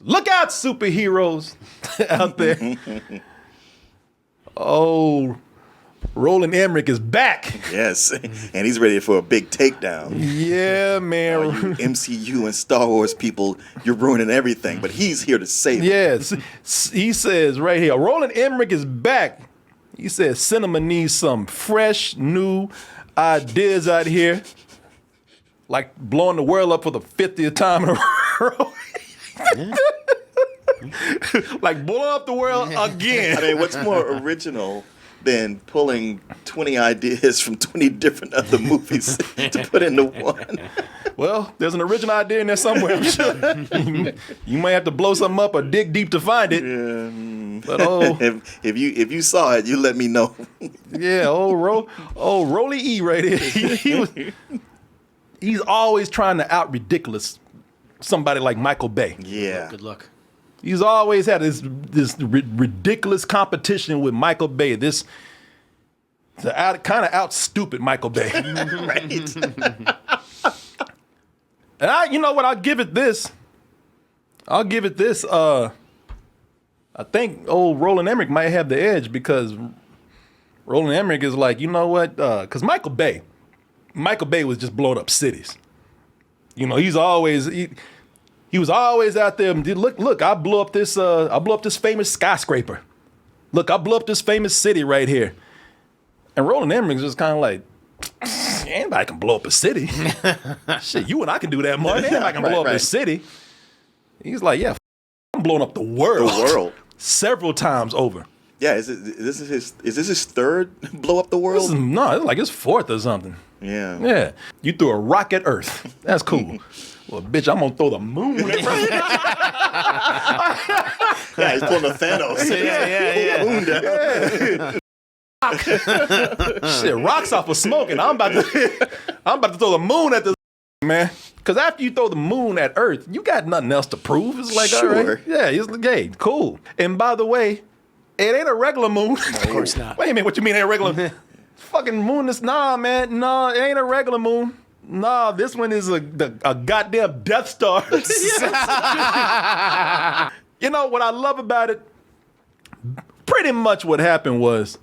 Look out, superheroes out there. Oh, Roland Emmerich is back. Yes, and he's ready for a big takedown. Yeah, man. You MCU and Star Wars people, you're ruining everything, but he's here to save it. Yes, he says right here, Roland Emmerich is back. He says cinema needs some fresh, new ideas out here. Like blowing the world up for the 50th time in a row. Like blowing up the world again. I mean, what's more original than pulling 20 ideas from 20 different other movies to put into one? Well, there's an original idea in there somewhere, I'm sure. You might have to blow something up or dig deep to find it. Yeah. But if you saw it, you let me know. Yeah, Rolly E right here. He's always trying to out ridiculous somebody like Michael Bay. Yeah. Good luck. He's always had this ridiculous competition with Michael Bay. This kind of out stupid Michael Bay. Right. And you know what? I'll give it this. I think old Roland Emmerich might have the edge because Roland Emmerich is like, you know what? Because Michael Bay was just blowing up cities. You know, he was always out there. Look! I blew up this famous skyscraper. Look, I blew up this famous city right here. And Roland Emmerich's just kind of like, anybody can blow up a city. Shit, you and I can do that, Martin. Anybody can blow up a city. He's like, yeah, I'm blowing up the world. The world. Several times over. Yeah, is this his third blow up the world? It's like his fourth or something. Yeah. Yeah. You threw a rock at Earth. That's cool. Well, bitch, I'm gonna throw the moon at Earth. Yeah, he's pulling a Thanos. Yeah. Pull the moon down. Shit, rocks off of smoking. I'm about to throw the moon at this man. Because after you throw the moon at Earth, you got nothing else to prove. It's like, Sure. all right, yeah, it's gay, cool. And by the way, it ain't a regular moon. Of course not. Wait a minute, what you mean ain't a regular? Fucking moon is man. No, it ain't a regular moon. No, this one is a goddamn Death Star. You know what I love about it? Pretty much what happened was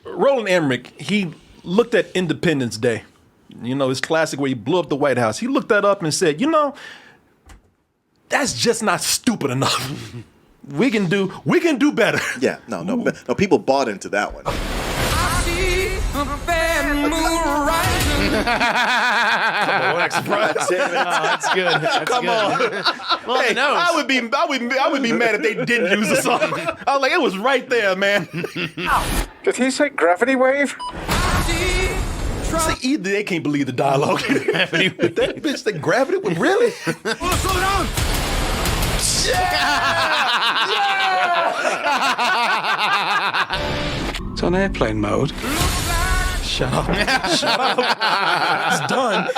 Roland Emmerich, he looked at Independence Day. You know, his classic where he blew up the White House. He looked that up and said, you know, that's just not stupid enough. We can do better. Yeah, no, people bought into that one. I see a bad moon rising. Come on, act surprised. That's good. Come on. Well, Hey, knows. I would be mad if they didn't use the song. I was like, it was right there, man. Did he say gravity wave? See, either they can't believe the dialogue. But that bitch said gravity was really? Slow down. It's on airplane mode. Shut up. It's done.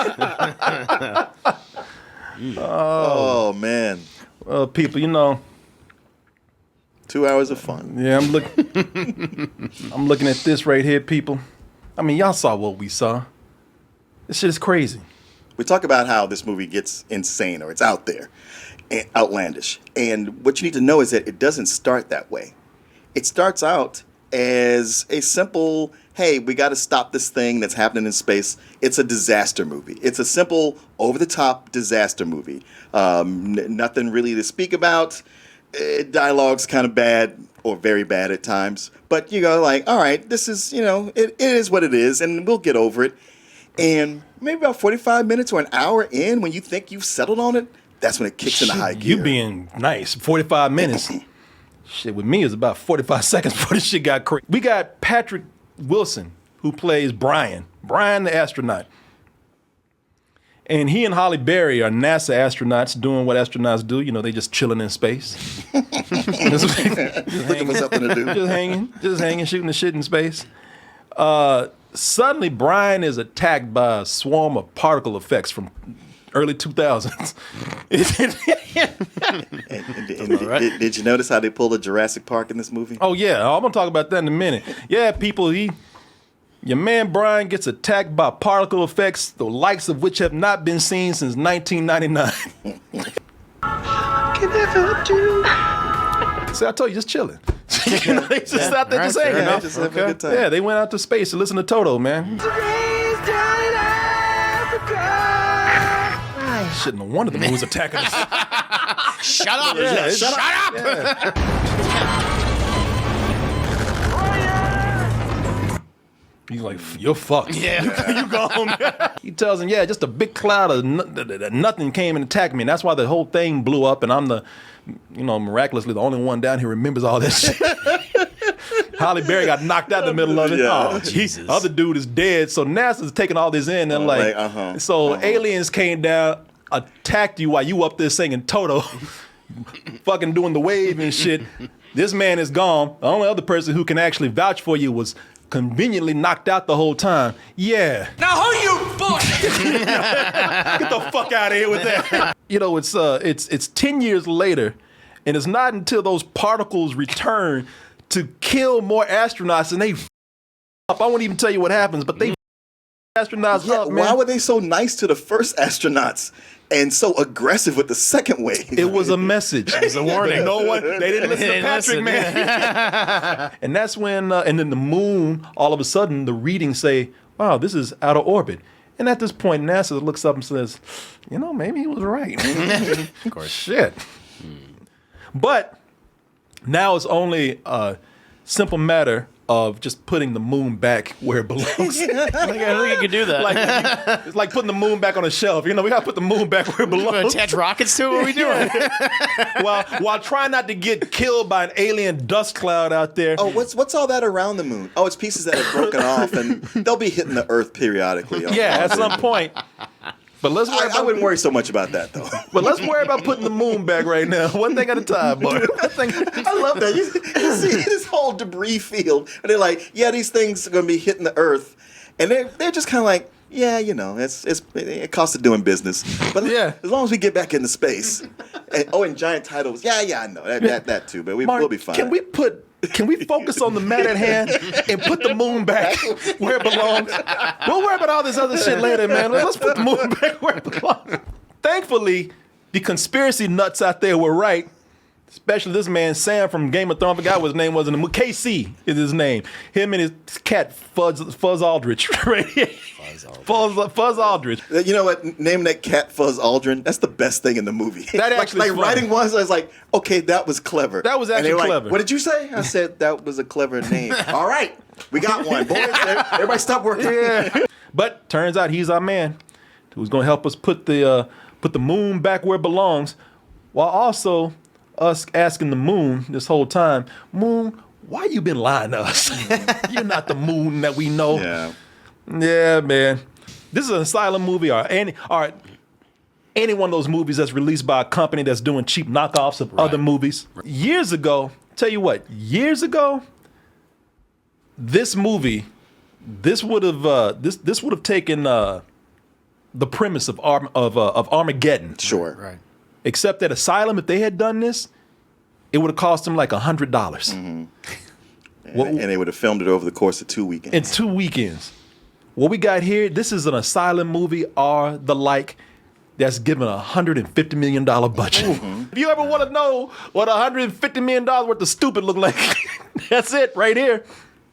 Oh man. Well, people, you know. 2 hours of fun. Yeah, I'm looking at this right here, people. I mean, y'all saw what we saw. This shit is crazy. We talk about how this movie gets insane or it's out there and outlandish. And what you need to know is that it doesn't start that way. It starts out as a simple, hey, we got to stop this thing that's happening in space. It's a disaster movie. It's a simple, over-the-top disaster movie. Nothing really to speak about. Dialogue's kind of bad or very bad at times. But you go like, all right, this is, it is what it is, and we'll get over it. And maybe about 45 minutes or an hour in, when you think you've settled on it, that's when it kicks into high gear. You being nice. 45 minutes. Shit, with me, it's about 45 seconds before this shit got crazy. We got Patrick Wilson, who plays Brian the astronaut. And he and Halle Berry are NASA astronauts doing what astronauts do. You know, they just chilling in space. Looking for something to do. Just hanging, shooting the shit in space. Suddenly, Brian is attacked by a swarm of particle effects from early 2000s. Did you notice how they pulled a Jurassic Park in this movie? Oh, yeah. I'm going to talk about that in a minute. Yeah, people, your man Brian gets attacked by particle effects, the likes of which have not been seen since 1999. ever do. See, I told you, just chilling. You know, they just out there just fair hanging. enough. Just having a good time. Yeah, they went out to space to listen to Toto, man. Shit, no wonder the moon was attacking us. Shut up! Yeah, Shut up! He's like, you're fucked. Yeah. You gone. He tells him, yeah, just a big cloud of nothing came and attacked me. And that's why the whole thing blew up. And I'm miraculously the only one down here remembers all that shit. Halle Berry got knocked out in the middle of it. Yeah. Oh, Jesus. Other dude is dead. So NASA's taking all this in. And aliens came down, attacked you while you up there singing Toto, fucking doing the wave and shit. This man is gone. The only other person who can actually vouch for you was conveniently knocked out the whole time. Yeah. Now who you bullshit? Get the fuck out of here with that. You know, it's 10 years later, and it's not until those particles return to kill more astronauts, and they up. I won't even tell you what happens, but they astronauts up, man. Why were they so nice to the first astronauts and so aggressive with the second wave? It was a message. It was a warning. No one. They didn't listen to Patrick, listen. man. And that's when, and then the moon. All of a sudden, the readings say, "Wow, this is out of orbit." And at this point, NASA looks up and says, "You know, maybe he was right." Of course, shit. But now it's only a simple matter of just putting the moon back where it belongs. I don't think I could do that. It's like putting the moon back on a shelf. You know, we gotta put the moon back where it belongs. Attach rockets to it? What are we doing? while trying not to get killed by an alien dust cloud out there. Oh, what's all that around the moon? Oh, it's pieces that have broken off, and they'll be hitting the Earth periodically. Yeah, at some point. But let's worry I wouldn't worry so much about that, though. But let's worry about putting the moon back right now. One thing at a time, boy. I love that. You see this whole debris field, and they're like, yeah, these things are going to be hitting the Earth. And they're just kind of like, yeah, you know, it costs of doing business. But Yeah. as long as we get back into space. And giant titles. Yeah, I know. That too. But we'll be fine. Can we focus on the matter at hand and put the moon back where it belongs? We'll worry about all this other shit later, man. Let's put the moon back where it belongs. Thankfully, the conspiracy nuts out there were right. Especially this man, Sam from Game of Thrones. I forgot what his name was. KC is his name. Him and his cat, Fuzz Aldrich. Right here. Fuzz Aldrich. You know what? Name that cat Fuzz Aldrin. That's the best thing in the movie. That actually is funny. writing was, I was like, okay, that was clever. That was actually and they were clever. Like, what did you say? I said that was a clever name. All right, we got one. Boys, everybody stop working. Yeah. But turns out he's our man who's going to help us put the moon back where it belongs, while also us asking the moon this whole time, Moon, why you been lying to us? You're not the moon that we know. Yeah, man. This is an asylum movie or any one of those movies that's released by a company that's doing cheap knockoffs of other movies. Years ago, tell you what, this movie, this would have taken the premise of Armageddon. Sure. Right. Except that Asylum, if they had done this, it would have cost them like $100. And they would have filmed it over the course of 2 weekends. In 2 weekends. What we got here, this is an Asylum movie or the like that's given a $150 million budget. If you ever want to know what $150 million worth of stupid look like, that's it right here.